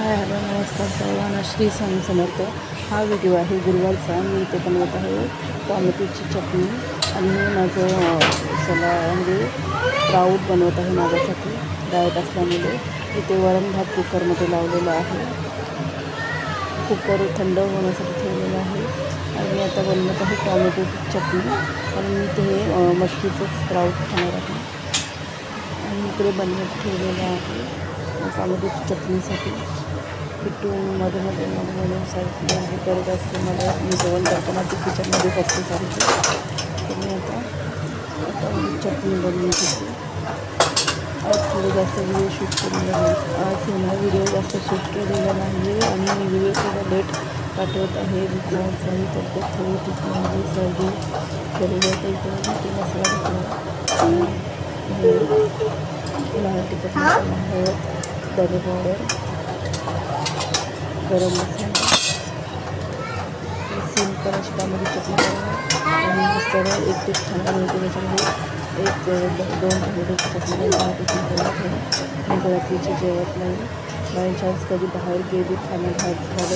Hi hello नमस्कार सर्वांना, श्री स्वामी समर्थ। हा व्हिडिओ आहे गुरुवारचा। मी इथे बनवत आहे टोमॅटोची चटणी आणि हे माझं म्हणजे स्प्राऊट बनवत आहे माझ्यासाठी डाएट असल्यामुळे। इथे वरण भात कुकरमध्ये लावलेला आहे, कुकर थंड होण्यासाठी ठेवलेला आहे आणि मी आता बनवत आहे टोमॅटोची चटणी आणि मी ते मटकीचं स्प्राऊट खाणार आहे आणि इकडे बनवत ठेवलेलं आहे टोमॅटोची चटणीसाठी। पिट्टू मध्ये सारखी आहे करत असते, मला मी जेवण करताना ती किचनमध्येच असते सारखी। तर मी आता चटणी बनवून घेते। आज थोडं जास्त व्हिडिओ शूट केलेला नाही, आज ना व्हिडिओ जास्त शूट केलेला नाही आहे आणि मी व्हिडिओ थोडा लेट पाठवत आहे। बिकॉज माझी तब्येत थोडी ठीक नाही, सर्दी केलेली आहे। तर ते मसाला टाकला, लाल तिखट मसाला, हळद, धने पावडर, गरम मसाला, सिंपल अशी टोमॅटो चटणी बनवणार आणि मसाला एक टीप खाणार होते। त्याच्यामध्ये एक दोन टोमॅटोची चटणी मी रात्रीची जेवत नाही, बाय चान्स कधी बाहेर गेली खाणं झालं तर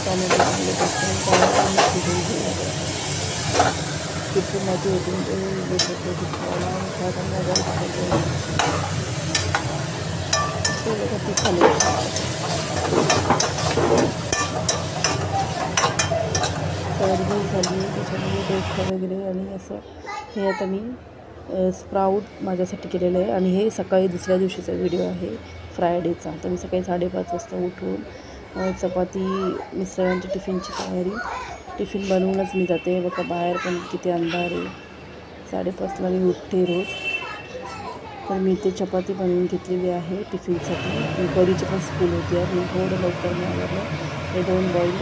टोमॅटो चांगले टाकून शिजवून घेऊया। किचनमध्ये होती खाली सर्दी झाली त्याच्यामध्ये डोकं वगैरे आणि असं। हे आता मी स्प्राऊट माझ्यासाठी केलेलं आहे आणि हे सकाळी दुसऱ्या दिवशीचा व्हिडिओ आहे फ्रायडेचा। तर मी सकाळी 5:30 वाजता उठून चपाती, मिस्टरांची टिफिनची तयारी, टिफिन बनवूनच मी जाते। बघा बाहेर पण किती अंधार आहे, 5:30ला मी उठते रोज। तर मी इथे चपाती बनवून घेतलेली आहे टिफिनसाठी। कढीची पण स्कूल होती आणि थोडं लवकर मी आवडलं। हे 2 बॉईल,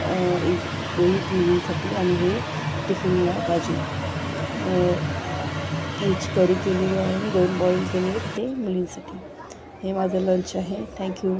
एक मुलींसाठी आणि हे टिफिनला भाजी, याची कढी केलेली आहे आणि 2 बॉईल केलेले ते मुलींसाठी। हे माझं लंच आहे। थँक्यू।